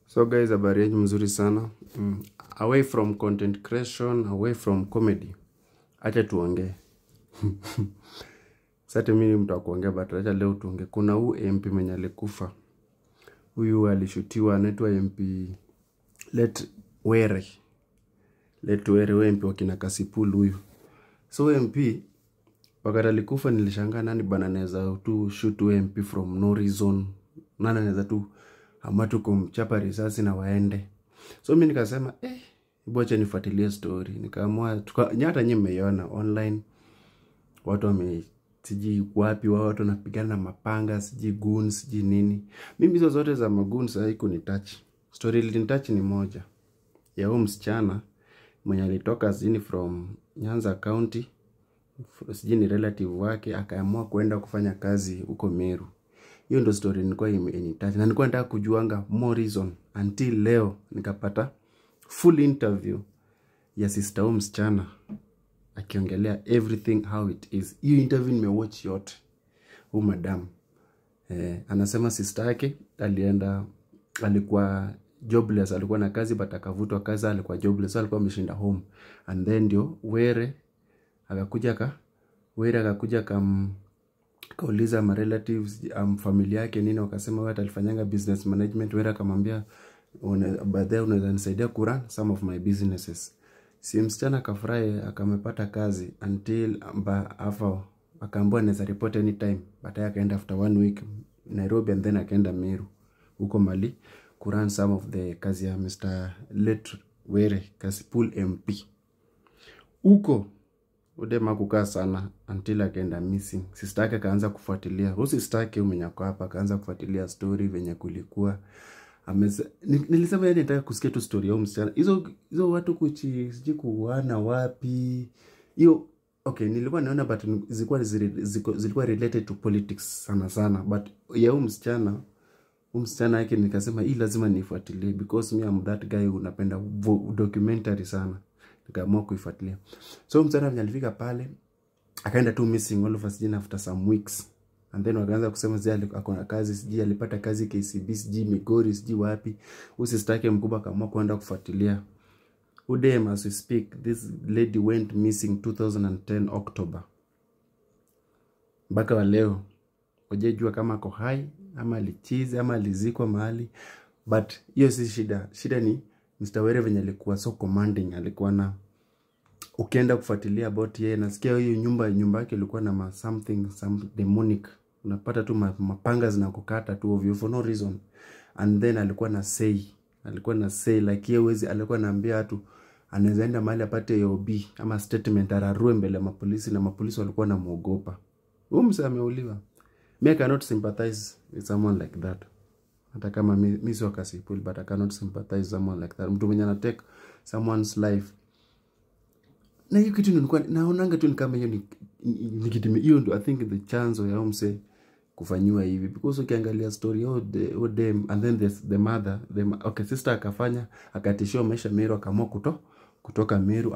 So guys, habari yenu mzuri sana. Away from content creation, away from comedy. Acha tuongee. Sasa mimi ni mtu wa kuongea, but acha leo tuongee. Kuna huu MP mwenye alikufa. Huyu alishutiwa, anaitwa MP Letwere. Letwere MP wakina Kasipul huyu. So MP wakati alikufa nilishangaa nani bana anaweza tu shoot MP from no reason. Nani anaweza tu ama tu kumchapa risasi na waende. So mimi nikasema acha nifuatilie story. Nikaamua hata nyinyi mmeiona online. Watu siji wapi watu wanapigana na mapanga, siji goons, siji nini. Mimi hizo zote za magoons haikunitouch. Story ilinitouch ni moja. Ya huyo msichana mwenye alitoka zini from Nyanza County. Siji ni relative wake akaamua kwenda kufanya kazi huko Meru. Hiyo ndo story nilikuwa imenitouch. Na nilikuwa nataka kujuanga more reason until leo nikapata full interview ya sister huyo msichana akiongelea everything how it is. Hiyo interview nimewatch yote. Huyu madam anasema sister yake alikuwa jobless, alikuwa na kazi but akavutwa kazi, alikuwa jobless, alikuwa ameshinda home. And then ndio Were akakuja kauliza ma relatives familia yake nini, wakasema wewe atalifanyanga business management. Were akamwambia baadaye unaweza nisaidia kurun some of my businesses. Si msichana akafurahi akamepata kazi until akaambiwa anaweza report anytime. Baadaye akaenda after 1 week Nairobi and then akaenda Meru huko Mali kurun some of the kazi ya Mr. Letwere Kasipul MP. Huko udema kukaa sana until akaenda missing. Sister yake akaanza kufuatilia. Huyo sister yake umenyako hapa akaanza kufuatilia story venye kulikuwa. Nilisema yani nataka kusikia tu story ya msichana. Hizo watu siji kuana wapi. Hiyo okay, nilikuwa naona but zilikuwa related to politics sana but ya msichana yake nikasema hii lazima nifuatilie because me am that guy unapenda documentary sana. Nikaamua kuifuatilia. So msichana alifika pale akaenda tu missing all of us after some weeks. And then wakaanza kusema zile akona kazi, siji alipata kazi KCB, siji Migori, siji wapi. Sister yake mkubwa akaamua kwenda kufuatilia. Udem as we speak, this lady went missing 2010 October. Mpaka wa leo hujajua kama ako hai ama alichizi ama alizikwa mahali. But hiyo si shida. Shida ni Mr. Were venye alikuwa so commanding, alikuwa na ukienda kufuatilia about yeye nasikia hiyo nyumba yake ilikuwa na some demonic. Unapata tu mapanga zinakukata tu ovyo for no reason. And then alikuwa na say like yeye alikuwa anaambia watu anaweza enda mahali apate OB ama statement ararue mbele ya mapolisi na mapolisi walikuwa wanamuogopa. Huyo msee ameuliwa. Me cannot sympathize with someone like that. Hata kama mimi sio Kasipul but I cannot sympathize someone like that. Mtu mwenye ana take someone's life. Na hiyo kitu nilikuwa naonanga tu ni kama hiyo ni kitu hiyo ndo I think the chance ya mse kufanywa hivi because ukiangalia story them and then the mother okay sister akafanya akatishia maisha Meru akaamua kutoka Meru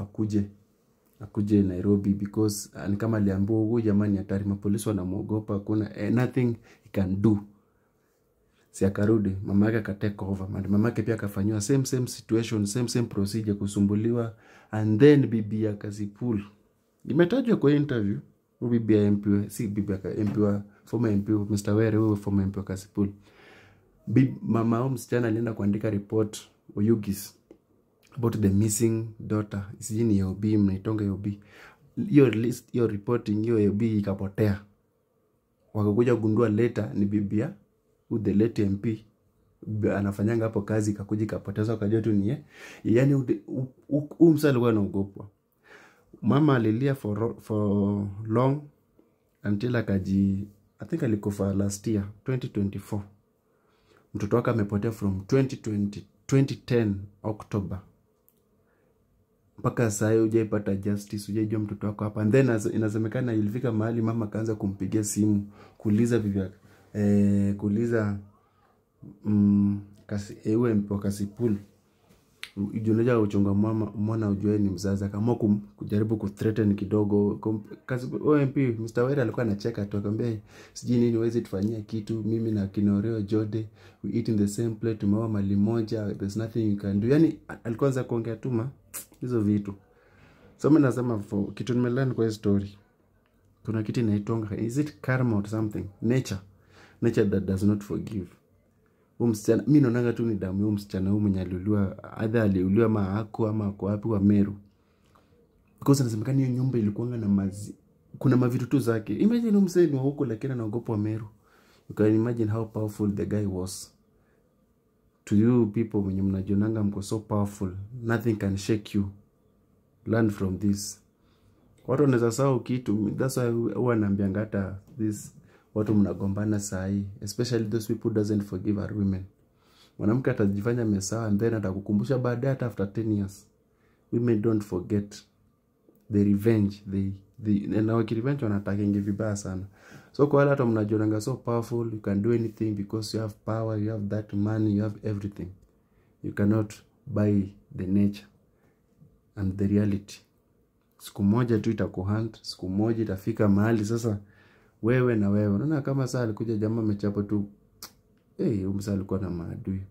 akuje Nairobi because ni kama aliambiwa huyu jamani hatari mapolisi wanamuogopa kuna nothing he can do. Si akarudi mama yake akatake over. Mama yake pia akafanywa same situation, same procedure, kusumbuliwa. And then bibi ya Kasipul imetajwa kwa interview. Bibi ya MP, si bibi ya MP wa former MP Mr. Were, huyo former MP wa Kasipul. Mama au msichana alienda kuandika report Oyugis about the missing daughter. Isijini ya OB, mnaitonga ya OB. Hiyo reporting hiyo OB ikapotea. Wakakuja kugundua later ni bibi ya the late MP anafanyanga hapo kazi ikakuja ikapoteza wakajua tu ni yeye. Yani msali alikuwa anaogopwa. Mama alilia for long until I think alikufa last year 2024. Mtoto wake amepotea from 2010 October. Mpaka sasa hujaipata justice, hujajua mtoto wako hapa. And then inasemekana ilifika mahali mama kaanza kumpigia simu kuuliza bibi yake kuuliza MP Kasipul ujuneja uchunga mwana ujue ni mzazi, kama kujaribu kuthreaten kidogo. Kazi OMP Mr. Were alikuwa anacheka tu akamwambia sijui nini wezi tufanyia kitu, mimi na Kinoreo Jode we eat in the same plate, tumeoa mali moja, there's nothing you can do. Yani alikuwa anza kuongea tuma hizo vitu. So mimi nasema kitu nimelearn kwa story, kuna kitu inaitwa, is it karma or something, nature that does not forgive. Msichana mimi naonanga tu ni damu msichana huyu mwenye aliuliwa, either aliuliwa ama hako ama kwa wapi wa Meru, because nasemekana hiyo nyumba ilikuwa na kuna mavitu tu zake. Imagine msanii wa huko lakini anaogopa wa Meru. You can imagine how powerful the guy was. To you people when you mnajionanga mko so powerful, nothing can shake you. Learn from this. Watu wanaweza sahau kitu, that's why huwa naambianga hata this watu mnagombana sahi, especially those people who doesn't forgive our women. Mwanamke atajifanya amesawa and then atakukumbusha baadaye hata after 10 years. Women don't forget the revenge, na wakirevenge wanataka ingi vibaya sana. So kwa wale hata mnajionanga so powerful, you can do anything because you have power, you have that money, you have everything. You cannot buy the nature and the reality. Siku moja tu itakuhunt, siku moja itafika mahali sasa wewe na wewe. Unaona kama saa alikuja jamaa amechapo tu, msa alikuwa na maadui.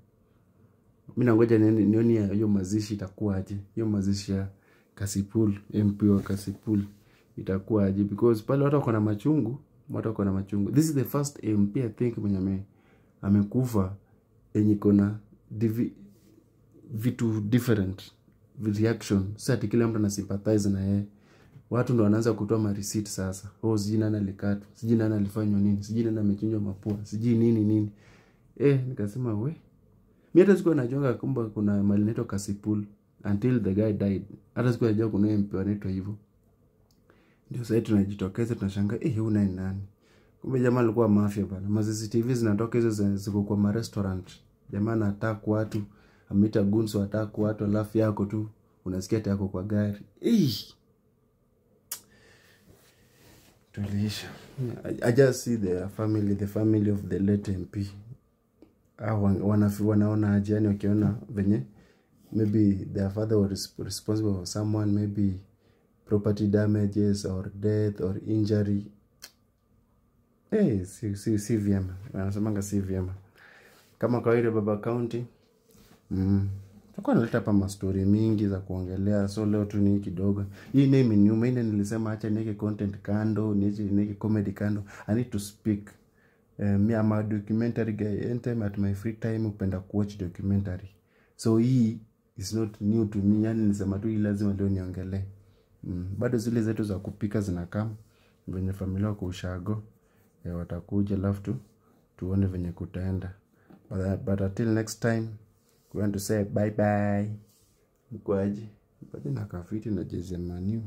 Mimi nangoja nione hiyo mazishi itakuwa aje. Hiyo mazishi ya Kasipul, MP wa Kasipul itakuwa aje, because pale watu wako na machungu, This is the first MP I think mwenye amekufa yenye kona vitu different reaction. Sasa kila mtu anasympathize na yeye. Watu ndo wanaanza kutoa ma receipt sasa. Sijui nani alikatwa, sijui nani alifanywa nini, sijui nani amechinjwa mapua, sijui nini. Nikasema mimi hata sikuwa najua kwamba kuna mali inaitwa Kasipul until the guy died. Hata sikuwa najua kuna MP anaitwa hivyo. Ndio sasa tunajitokeza tunashangaa huyu nani? Kumbe jamaa alikuwa mafia bana. Mazizi TV zinatoka hizo ziko kwa ma restaurant. Jamaa anataka watu, amita gunso ataka watu, alafu yako tu unasikia yako kwa gari. Tuliisha. I just see the family of the late MP. Wanaona aje, yani wakiona venye maybe their father was responsible for someone, maybe property damages or death or injury. Si vyema. Wanasemanga si vyema. Kama kawaida Baba County, Takuwa naleta hapa mastori mingi za kuongelea, so leo tu ni kidogo. Hii name ni nyuma, ine nilisema acha niweke content kando, niweke comedy kando. I need to speak. Me I'm a documentary guy. Anytime at my free time upenda kuwatch documentary. So hii is not new to me. Yani nilisema tu hii lazima leo niongelee. Bado zile zetu za kupika zinakam. Venye familia wako ushago. Watakuja alafu tuone venye kutaenda. But until next time, we want to say bye bye. Mkwaji. Bado na kafiti na jezi ya Man U.